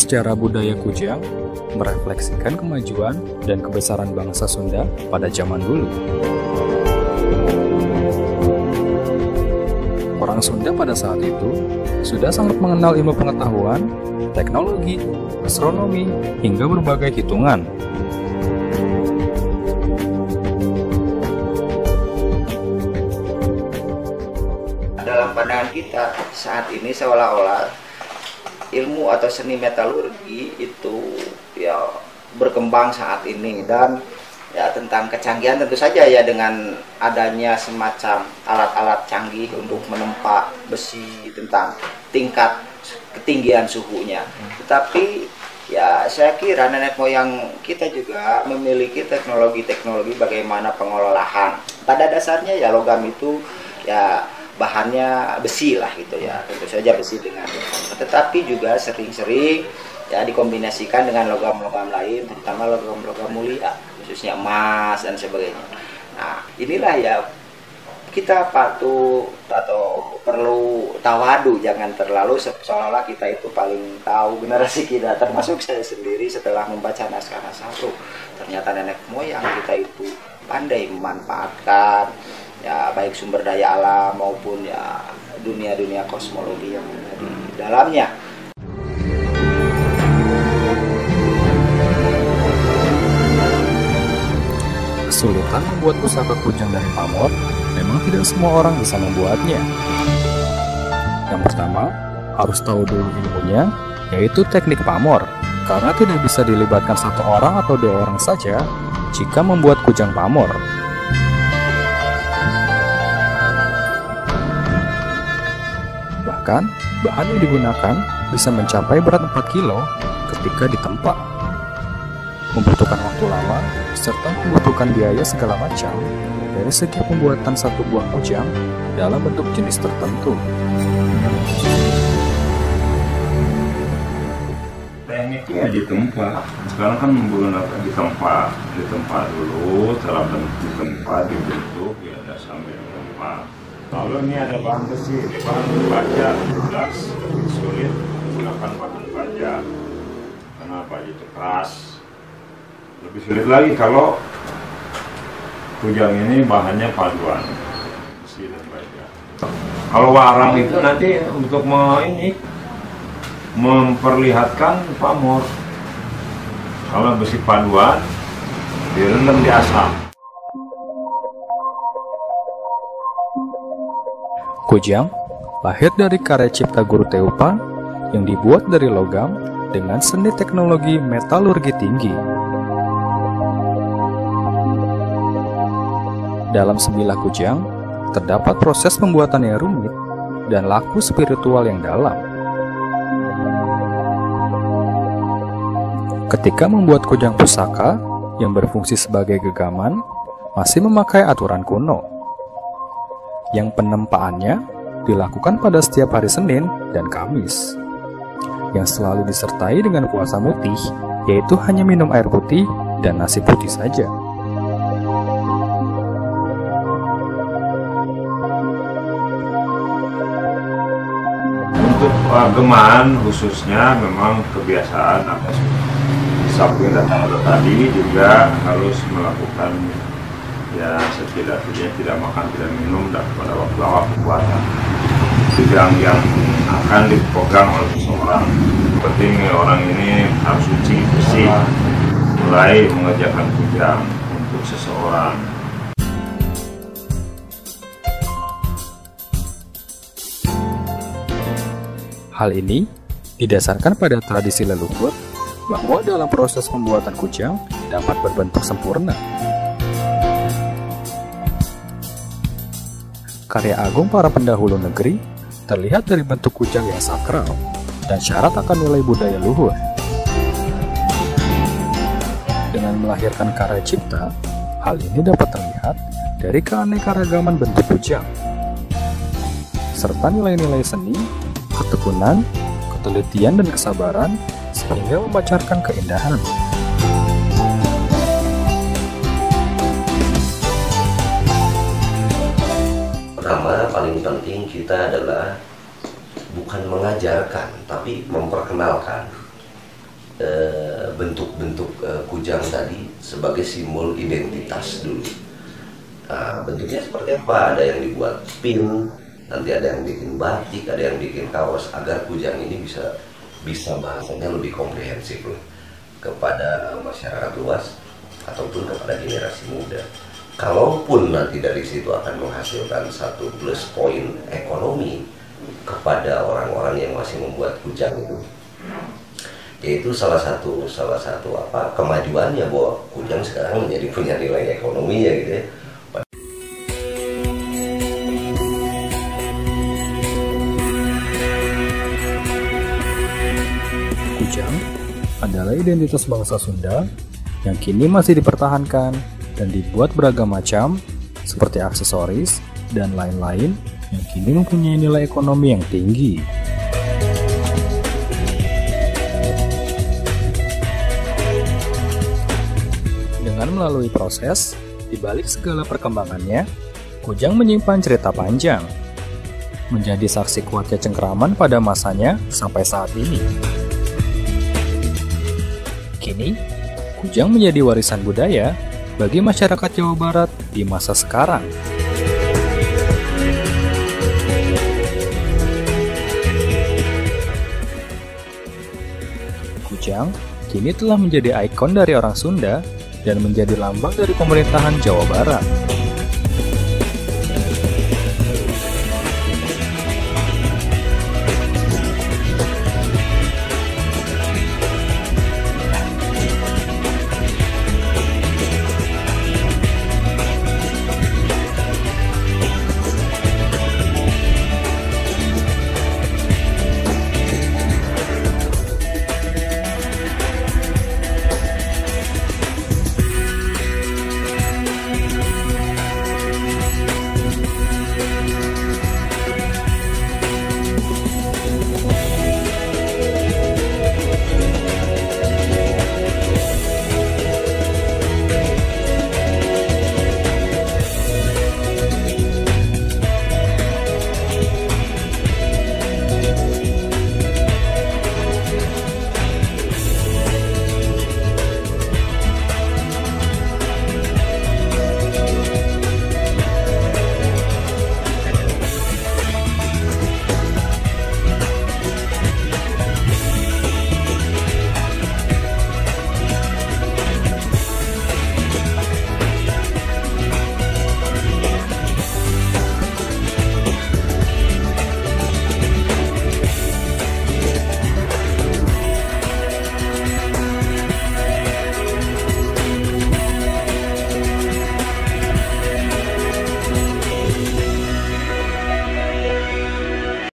sejarah budaya Kujang merefleksikan kemajuan dan kebesaran bangsa Sunda pada zaman dulu. Orang Sunda pada saat itu sudah sangat mengenal ilmu pengetahuan, teknologi, astronomi, hingga berbagai hitungan. Dalam pandangan kita saat ini seolah-olah ilmu atau seni metalurgi itu ya berkembang saat ini, dan ya tentang kecanggihan tentu saja ya dengan adanya semacam alat-alat canggih untuk menempa besi, tentang tingkat ketinggian suhunya. Tetapi ya saya kira nenek moyang kita juga memiliki teknologi-teknologi bagaimana pengolahan. Pada dasarnya ya logam itu ya bahannya besi lah gitu ya, tentu saja besi dengan tetapi juga sering-sering ya dikombinasikan dengan logam-logam lain, terutama logam-logam mulia, khususnya emas dan sebagainya. Nah inilah ya kita patut atau perlu tawadu, jangan terlalu seolah-olah kita itu paling tahu. Generasi kita termasuk saya sendiri setelah membaca naskah-naskah ternyata nenek moyang kita itu pandai memanfaatkan ya baik sumber daya alam maupun ya dunia-dunia kosmologi yang ada di dalamnya. Kesulitan membuat pusaka Kujang dari pamor memang tidak semua orang bisa membuatnya. Yang pertama, harus tahu dulu ilmunya, yaitu teknik pamor, karena tidak bisa dilibatkan satu orang atau dua orang saja jika membuat kujang pamor. Bahkan, bahan yang digunakan bisa mencapai berat 4 kilo ketika ditempa. Membutuhkan waktu lama, serta membutuhkan biaya segala macam dari segi pembuatan satu buah kujang dalam bentuk jenis tertentu. Tekniknya ditempa. Sekarang kan menggunakan ditempa dulu, setelah dibentuk, ya ada sambil ditempa. Lalu ini ada bahan besi, bahan baja, jelas lebih sulit menggunakan bahan baja karena baja itu keras. Lebih sulit lagi kalau kujang ini bahannya paduan besi dan baja. Kalau warang itu nanti untuk memperlihatkan pamor. Kalau besi paduan direndam di asam. Kujang lahir dari karya cipta Guru Teupa yang dibuat dari logam dengan seni teknologi metalurgi tinggi. Dalam sebilah kujang, terdapat proses pembuatan yang rumit dan laku spiritual yang dalam. Ketika membuat kujang pusaka yang berfungsi sebagai gegaman, masih memakai aturan kuno, yang penempaannya dilakukan pada setiap hari Senin dan Kamis, yang selalu disertai dengan puasa mutih, yaitu hanya minum air putih dan nasi putih saja. Untuk geman khususnya memang kebiasaan apa samping datang tadi juga harus melakukan ya setidaknya tidak makan tidak minum dan pada waktu awal puasa. Itu yang akan dipegang oleh seseorang. Penting orang ini harus suci bersih mulai mengerjakan kujang untuk seseorang. Hal ini didasarkan pada tradisi leluhur bahwa dalam proses pembuatan kujang dapat berbentuk sempurna. Karya agung para pendahulu negeri terlihat dari bentuk kujang yang sakral dan syarat akan nilai budaya luhur. Dengan melahirkan karya cipta, hal ini dapat terlihat dari keanekaragaman bentuk kujang, serta nilai-nilai seni, ketekunan, ketelitian, dan kesabaran sehingga memancarkan keindahan. Pertama, paling penting kita adalah bukan mengajarkan, tapi memperkenalkan. bentuk-bentuk kujang tadi sebagai simbol identitas dulu. Nah, bentuknya seperti apa? Ada yang dibuat pin, nanti ada yang bikin batik, ada yang bikin kaos, agar kujang ini bisa bahasanya lebih komprehensif loh, kepada masyarakat luas ataupun kepada generasi muda. Kalaupun nanti dari situ akan menghasilkan satu plus poin ekonomi kepada orang-orang yang masih membuat kujang itu, yaitu salah satu kemajuannya bahwa kujang sekarang menjadi punya nilai ekonominya gitu ya. Kujang adalah identitas bangsa Sunda yang kini masih dipertahankan dan dibuat beragam macam seperti aksesoris dan lain-lain yang kini mempunyai nilai ekonomi yang tinggi. Dengan melalui proses, di balik segala perkembangannya, kujang menyimpan cerita panjang, menjadi saksi kuatnya cengkeraman pada masanya sampai saat ini. Kini, kujang menjadi warisan budaya bagi masyarakat Jawa Barat di masa sekarang. Kujang kini telah menjadi ikon dari orang Sunda dan menjadi lambang dari pemerintahan Jawa Barat.